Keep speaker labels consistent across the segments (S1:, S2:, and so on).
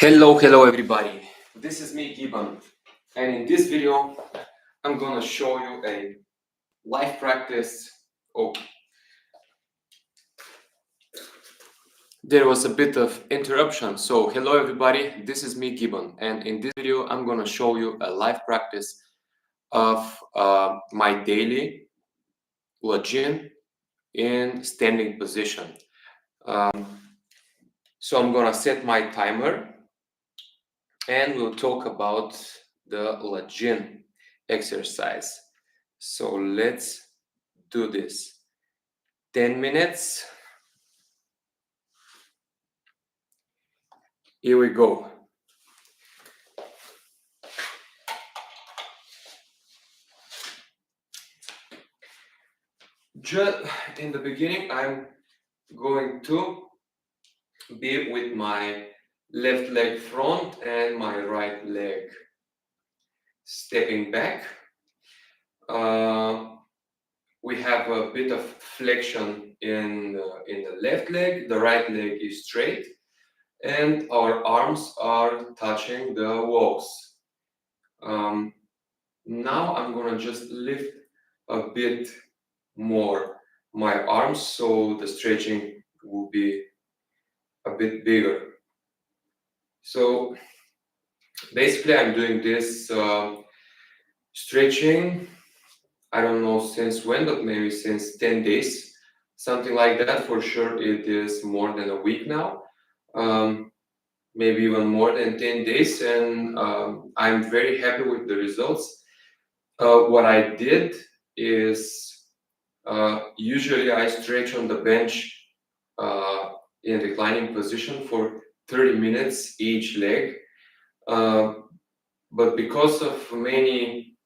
S1: Hello everybody. This is me, Gibbon, and in this video, I'm gonna show you a live practice. Oh, there was a bit of interruption. So, hello everybody. This is me, Gibbon, and in this video, I'm gonna show you a live practice of my daily Lajin in standing position. So I'm gonna set my timer, and we'll talk about the Lajin exercise. So let's do this. 10 minutes. Here we go. Just in the beginning, I'm going to be with my left leg front and my right leg stepping back. We have a bit of flexion in the left leg. The right leg is straight, and our arms are touching the walls. Now I'm gonna just lift a bit more my arms, so the stretching will be a bit bigger. So basically I'm doing this stretching, I don't know since when, but maybe since 10 days, something like that. For sure it is more than a week now, maybe even more than 10 days, and I'm very happy with the results. What I did is usually I stretch on the bench in reclining position for 30 minutes each leg. But because of many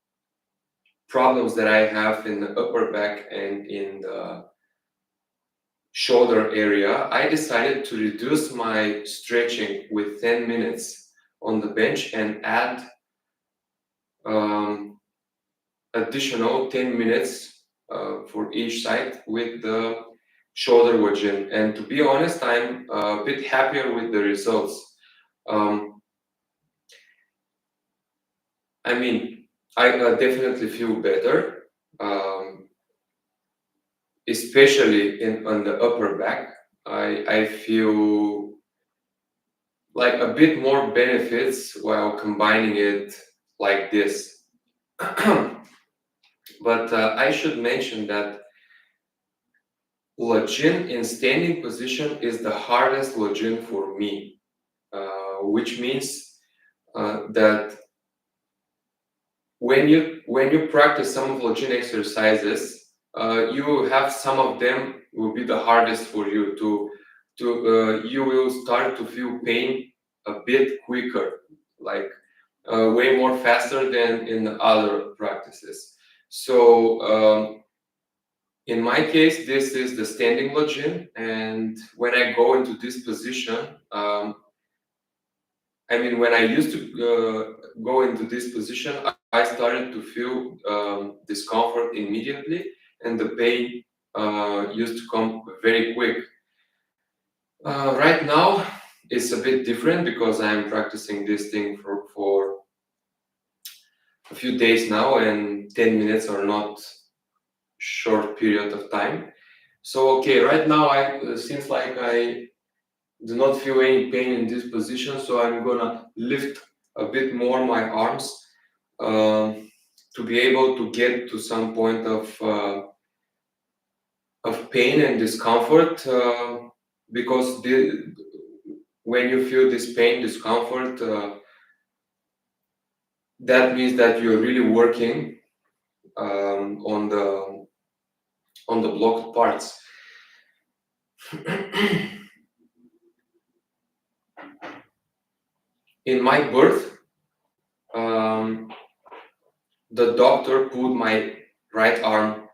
S1: problems that I have in the upper back and in the shoulder area, I decided to reduce my stretching with 10 minutes on the bench and add additional 10 minutes for each side with the shoulder Lajin. And to be honest, I'm a bit happier with the results. I mean, I definitely feel better, especially on the upper back. I feel like a bit more benefits while combining it like this. But I should mention that Lajin in standing position is the hardest Lajin for me, which means that when you practice some of Lajin exercises, you have some of them will be the hardest for you you will start to feel pain a bit quicker, like way more faster than in other practices. So in my case, this is the standing Lajin, and when I go into this position, I mean, when I used to go into this position, I started to feel discomfort immediately, and the pain used to come very quick. Right now, it's a bit different because I'm practicing this thing for a few days now, and 10 minutes are not short period of time. So okay, right now I seems like I do not feel any pain in this position, so I'm gonna lift a bit more my arms to be able to get to some point of pain and discomfort, because when you feel this pain, discomfort, that means that you're really working on the blocked parts. In my birth, the doctor pulled my right arm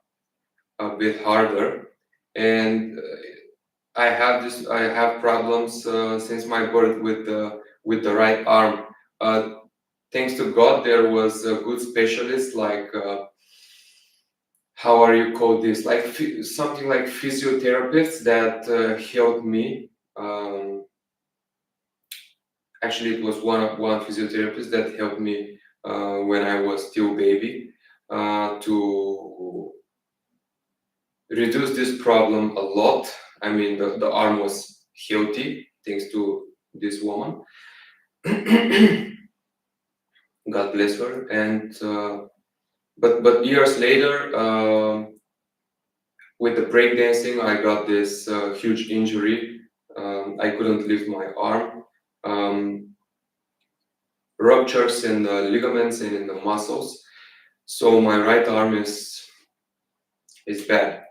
S1: a bit harder, and I have problems since my birth with the right arm. Thanks to God, there was a good specialist, like how are you called this? Like something like physiotherapists that helped me. Actually, it was one physiotherapist that helped me when I was still baby to reduce this problem a lot. I mean, the arm was healthy thanks to this woman. God bless her. And but years later, with the breakdancing, I got this huge injury. I couldn't lift my arm. Ruptures in the ligaments and in the muscles. So my right arm is bad.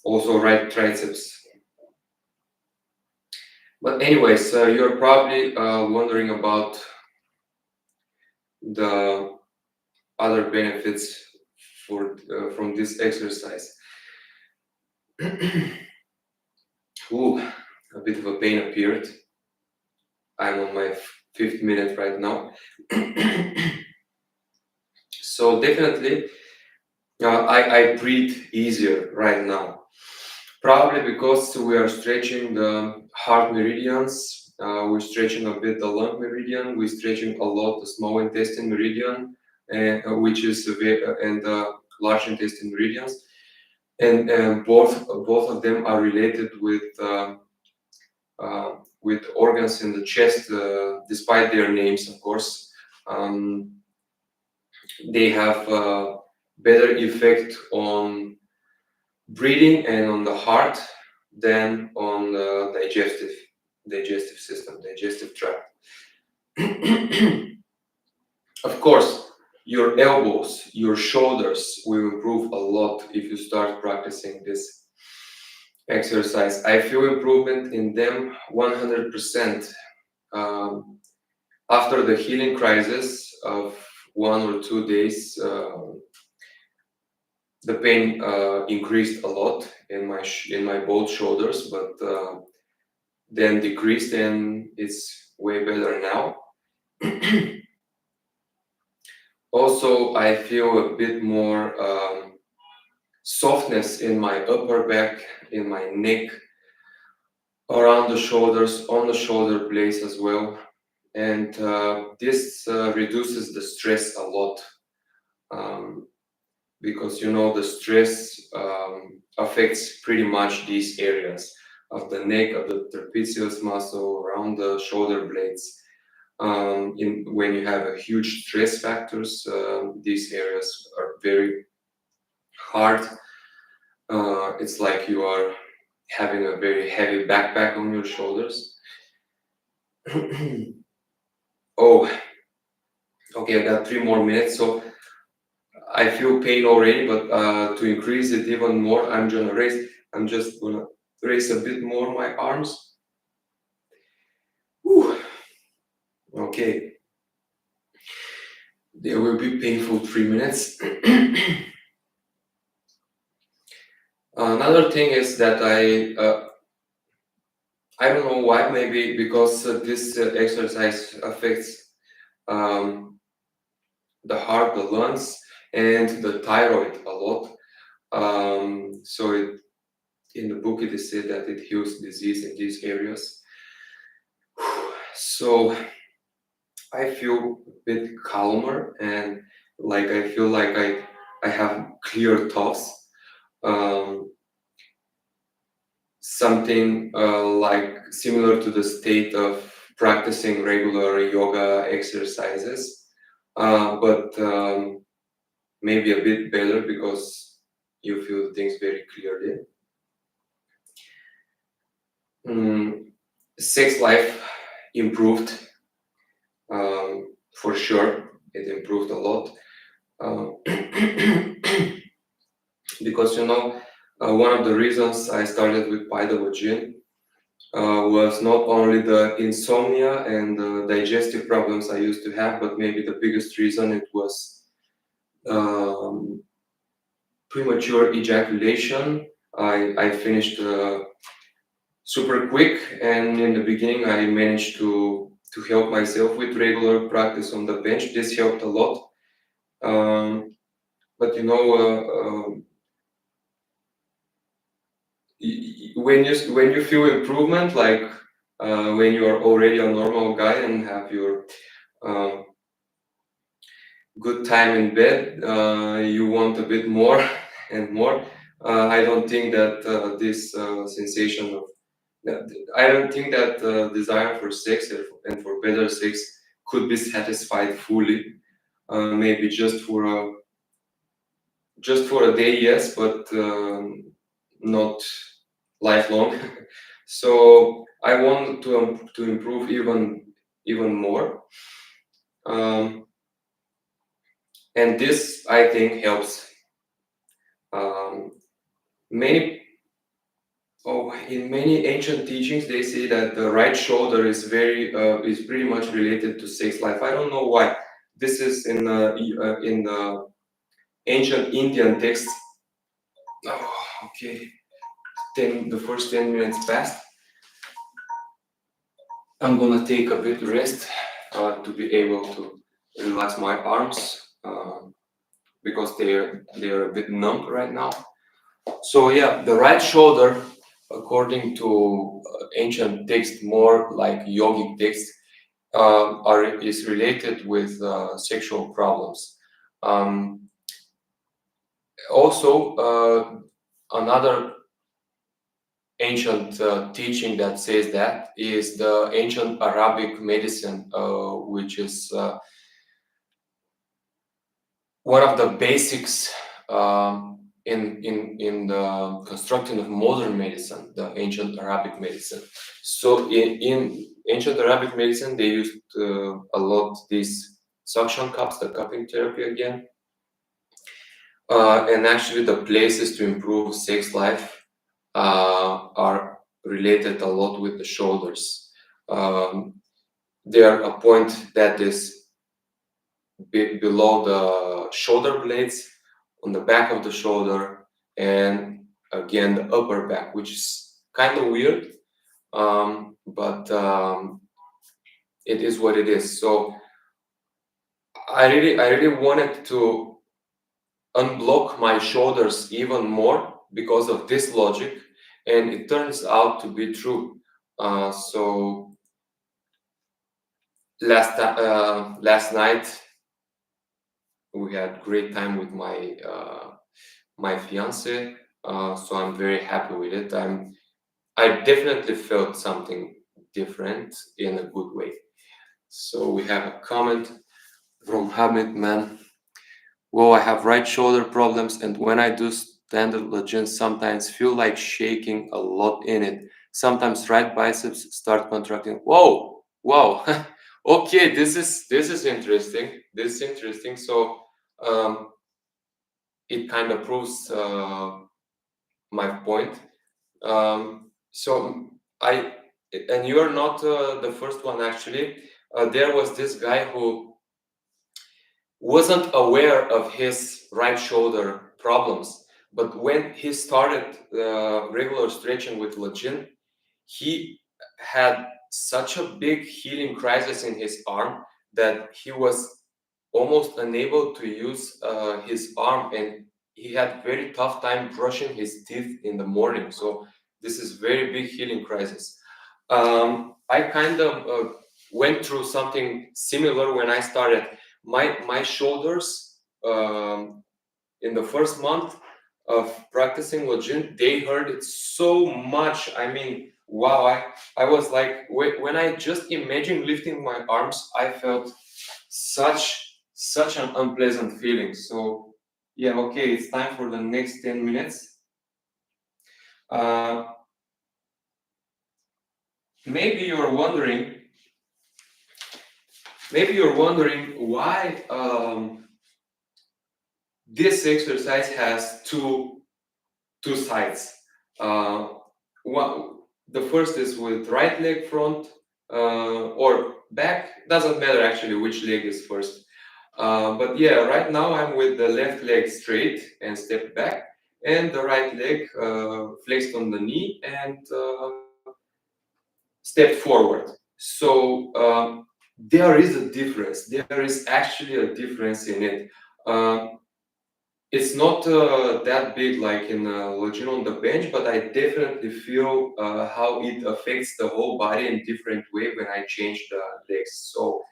S1: Also right triceps. But anyways, you're probably wondering about the other benefits from this exercise. Ooh, a bit of a pain appeared. I'm on my 5th minute right now. So definitely, I breathe easier right now. Probably because we are stretching the heart meridians, we're stretching a bit the lung meridian, we're stretching a lot the small intestine meridian, and which is and the large intestine meridians, and both of them are related with organs in the chest, despite their names, of course. They have better effect on breathing and on the heart than on the digestive system, digestive tract. Of course, your elbows, your shoulders will improve a lot if you start practicing this exercise. I feel improvement in them 100%. After the healing crisis of 1 or 2 days, the pain increased a lot in my both shoulders, but then decreased, and it's way better now. Also, I feel a bit more softness in my upper back, in my neck, around the shoulders, on the shoulder blades as well, and this reduces the stress a lot. Because the stress affects pretty much these areas of the neck, of the trapezius muscle, around the shoulder blades. When you have a huge stress factors, these areas are very hard. It's like you are having a very heavy backpack on your shoulders. Oh, okay, I got 3 more minutes, so I feel pain already, but to increase it even more, I'm just gonna raise a bit more my arms. Whew. Okay, there will be painful 3 minutes. Another thing is that I don't know why, maybe because this exercise affects the heart, the lungs, and the thyroid a lot. So in the book it is said that it heals disease in these areas. So I feel a bit calmer, and like I feel like I have clear thoughts. Something like similar to the state of practicing regular yoga exercises, but maybe a bit better because you feel things very clearly. Sex life improved, for sure. It improved a lot because one of the reasons I started with Lajin was not only the insomnia and the digestive problems I used to have, but maybe the biggest reason it was premature ejaculation. I finished super quick, and in the beginning I managed to help myself with regular practice on the bench. This helped a lot. But when you feel improvement, like when you are already a normal guy and have your um, good time in bed, you want a bit more and more. I don't think that this sensation of I don't think that desire for sex and for better sex could be satisfied fully. Maybe just for a day, yes, but not lifelong. So I want to improve even more, um, and this I think helps. Um, many in many ancient teachings, they say that the right shoulder is pretty much related to sex life. I don't know why. This is in the ancient Indian texts. Oh, okay. The first 10 minutes passed. I'm gonna take a bit rest to be able to relax my arms because they're a bit numb right now. So yeah, the right shoulder, according to ancient texts, more like yogic texts, is related with sexual problems. Um, Also, another ancient teaching that says that is the ancient Arabic medicine, which is one of the basics in the constructing of modern medicine, the ancient Arabic medicine. So in ancient Arabic medicine, they used a lot these suction cups, the cupping therapy again, and actually the places to improve sex life are related a lot with the shoulders. They are a point that is below the shoulder blades, on the back of the shoulder, and again the upper back, which is kind of weird, but it is what it is. So I really wanted to unblock my shoulders even more because of this logic, and it turns out to be true. So last night we had great time with my fiance, so I'm very happy with it. I definitely felt something different in a good way. So we have a comment from Hamid, man. Whoa, I have right shoulder problems, and when I do standard Lajin, sometimes feel like shaking a lot in it. Sometimes right biceps start contracting. Whoa, wow. Okay, this is interesting. This is interesting. So um, it kind of proves my point. So I and you are not the first one actually. There was this guy who wasn't aware of his right shoulder problems, but when he started regular stretching with Lajin, he had such a big healing crisis in his arm that he was almost unable to use his arm, and he had very tough time brushing his teeth in the morning. So this is very big healing crisis. I kind of went through something similar when I started. My shoulders in the first month of practicing Lajin, they hurt it so much. I mean, wow! I was like, when I just imagined lifting my arms, I felt such an unpleasant feeling. So yeah, okay, it's time for the next 10 minutes. Uh, maybe you're wondering, why this exercise has two sides. Uh, one, the first is with right leg front or back. Doesn't matter actually which leg is first. But yeah, right now I'm with the left leg straight and step back, and the right leg flexed on the knee and step forward. So there is a difference. There is actually a difference in it. Um, it's not that big like in Lajin on the bench, but I definitely feel how it affects the whole body in different way when I change the legs. So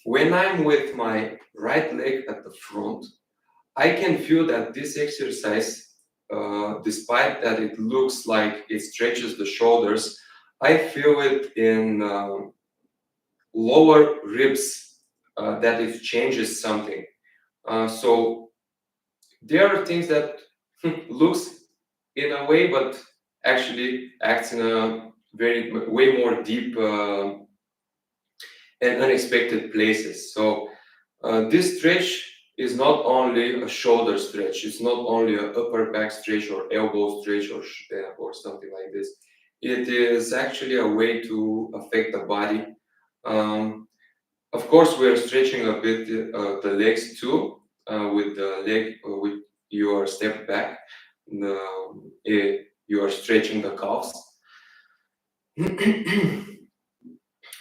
S1: when I'm with my right leg at the front, I can feel that this exercise, despite that it looks like it stretches the shoulders, I feel it in lower ribs that it changes something. So there are things that looks in a way, but actually acts in a very way more deep and unexpected places. So this stretch is not only a shoulder stretch, it's not only an upper back stretch or elbow stretch or something like this. It is actually a way to affect the body. Of course, we are stretching a bit the legs too, with the leg with your step back. You are stretching the calves.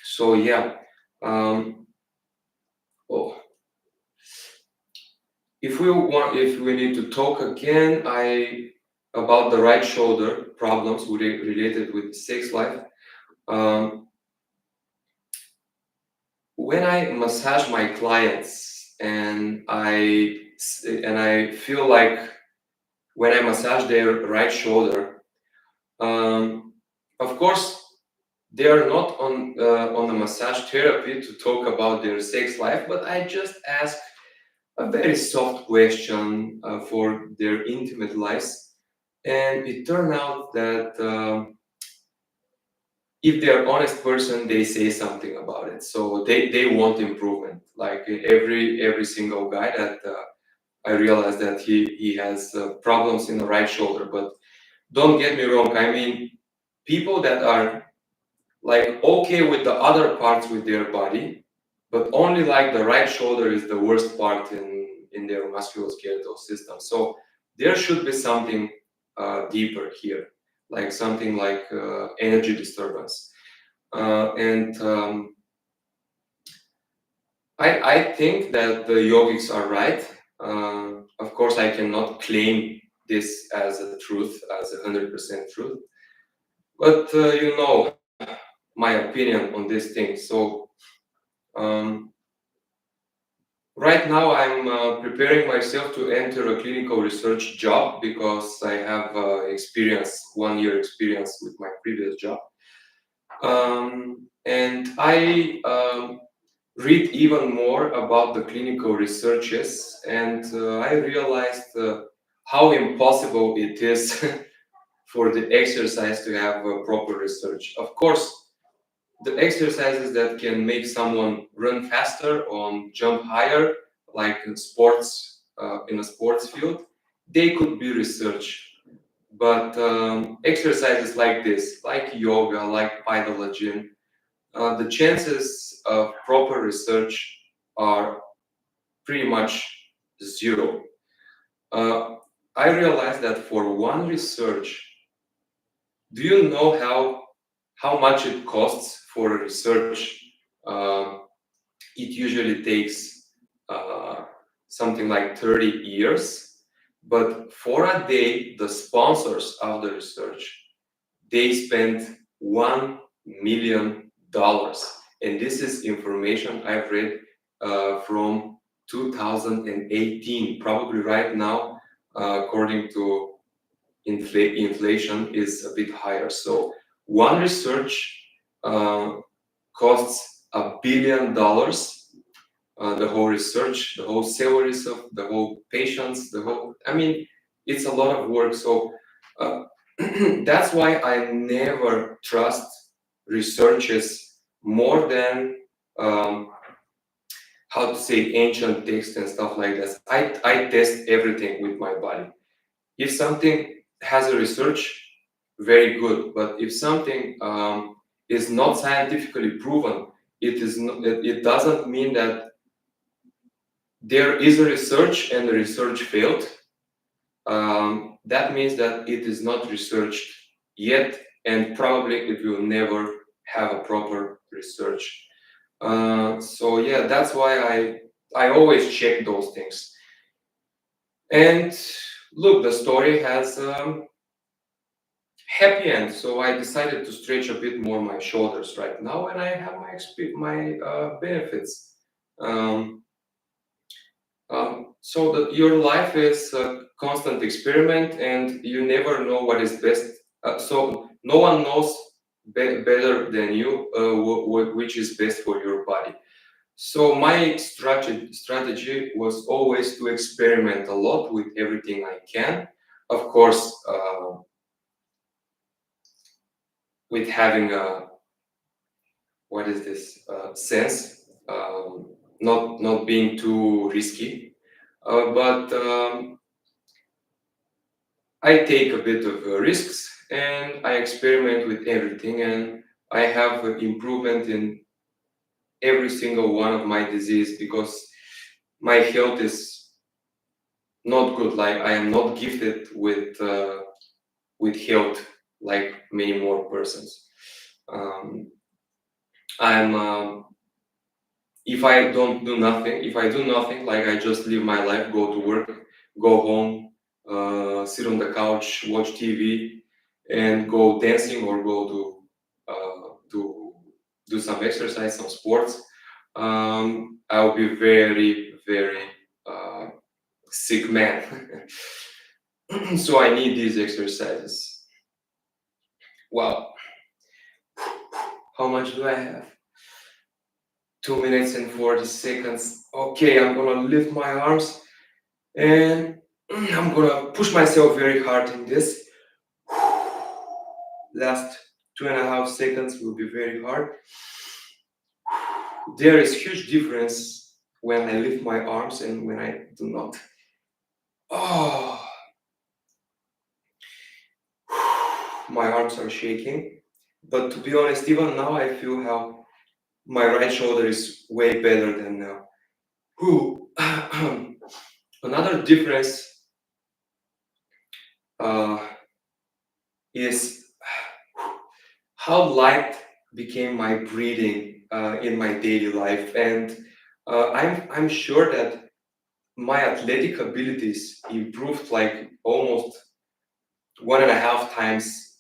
S1: So yeah, um, oh, if we need to talk again, about the right shoulder problems related with sex life. Um, when I massage my clients and I feel like when I massage their right shoulder, um, of course they are not on the massage therapy to talk about their sex life, but I just ask a very soft question for their intimate lives. And it turned out that if they're honest person, they say something about it. So they want improvement. Like every single guy that I realized that he has problems in the right shoulder. But don't get me wrong. I mean, people that are like okay with the other parts with their body, but only like the right shoulder is the worst part in their musculoskeletal system. So there should be something deeper here, like something like energy disturbance. And I think that the yogics are right. Of course, I cannot claim this as a truth, as 100% truth, but my opinion on this thing. So um, right now, I'm preparing myself to enter a clinical research job because I have experience, 1 year experience with my previous job. And I read even more about the clinical researches, and I realized how impossible it is for the exercise to have proper research. Of course, the exercises that can make someone run faster or jump higher, like in a sports field, they could be researched. But exercises like this, like yoga, like Lajin, the chances of proper research are pretty much zero. Uh, I realized that for one research, do you know how much it costs for a research? Uh, it usually takes uh, something like 30 years, but for a day, the sponsors of the research, they spent $1 million. And this is information I've read from 2018. Probably right now, according to inflation, is a bit higher. So one research uh, costs $1 billion. The whole research, the whole salaries of the whole patients, I mean, it's a lot of work. So uh, that's why I never trust researches more than how to say ancient texts and stuff like that. I test everything with my body. If something has a research, very good. But if something is not scientifically proven, it doesn't mean that there is a research and the research failed. That means that it is not researched yet, and probably it will never have a proper research. So yeah, that's why I always check those things. And look, the story has happy end. So I decided to stretch a bit more my shoulders right now, and I have my benefits. Um, so that your life is a constant experiment, and you never know what is best. So no one knows better than you which is best for your body. So my strategy was always to experiment a lot with everything I can. Of course, with having a what is this sense, not being too risky, but I take a bit of risks and I experiment with everything, and I have improvement in every single one of my disease because my health is not good. Like I am not gifted with health like many more persons. Um, I'm if I don't do nothing, if I do nothing, like I just live my life, go to work, go home, sit on the couch, watch TV, and go dancing or go to do some exercise, some sports, I'll be very, very uh, sick man. So I need these exercises. Wow, how much do I have? 2 minutes and 40 seconds. Okay, I'm gonna lift my arms and I'm gonna push myself very hard in this. Last 2.5 seconds will be very hard. There is huge difference when I lift my arms and when I do not. Oh, my arms are shaking. But to be honest, even now I feel how my right shoulder is way better than now. Whew. Another difference uh, is how light became my breathing in my daily life, and I'm sure that my athletic abilities improved like almost 1.5 times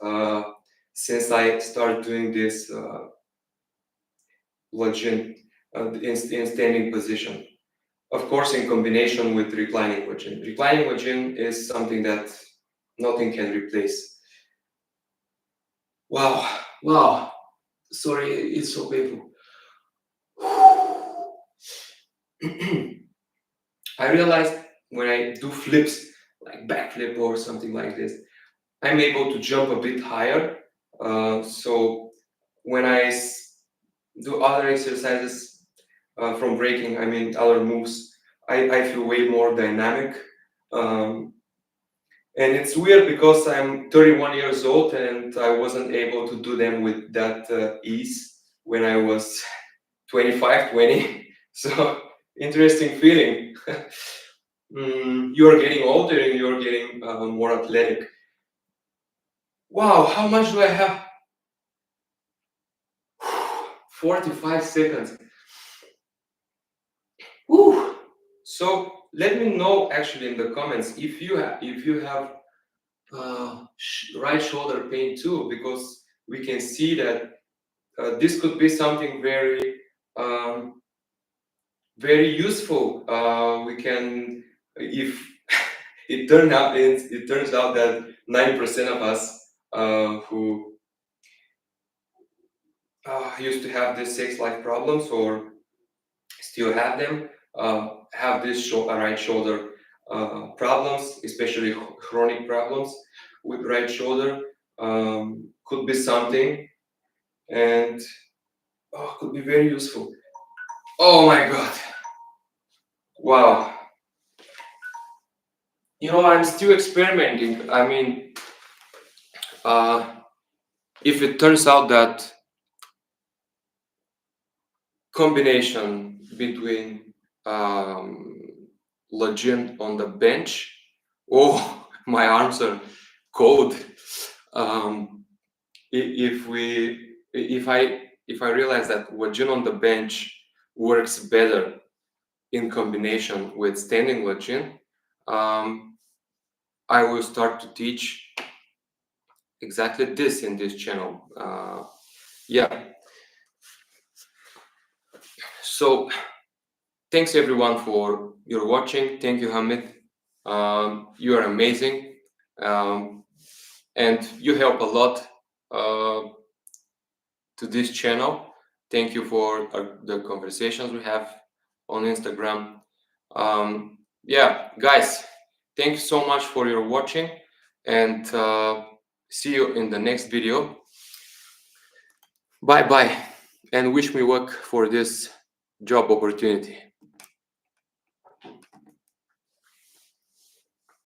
S1: since I started doing this Lajin in standing position. Of course, in combination with reclining Lajin. Reclining Lajin is something that nothing can replace. Wow, wow. Sorry, it's so painful. I realized when I do flips, like backflip or something like this, I'm able to jump a bit higher. So when do other exercises from breaking, I mean other moves, I feel way more dynamic. Um, and it's weird because I'm 31 years old and I wasn't able to do them with that ease when I was 25, 20. So interesting feeling. You're getting older and you're getting more athletic. Wow, how much do I have? 45 seconds. Whew. So let me know actually in the comments if you have right shoulder pain too, because we can see that this could be something very very useful. We can if it turns out that 90% of us who used to have this sex life problems or still have this right shoulder problems, especially chronic problems with right shoulder. Could be something, and could be very useful. Oh my god! Wow. I'm still experimenting. I mean, uh, if it turns out that combination between Lajin on the bench, oh, my arms are cold. Um, if we, if I realize that Lajin on the bench works better in combination with standing Lajin, I will start to teach exactly this in this channel. Yeah. So thanks everyone for your watching. Thank you, Hamid. You are amazing, and you help a lot to this channel. Thank you for the conversations we have on Instagram. Yeah, guys, thank you so much for your watching, and see you in the next video. Bye bye, and wish me luck for this job opportunity.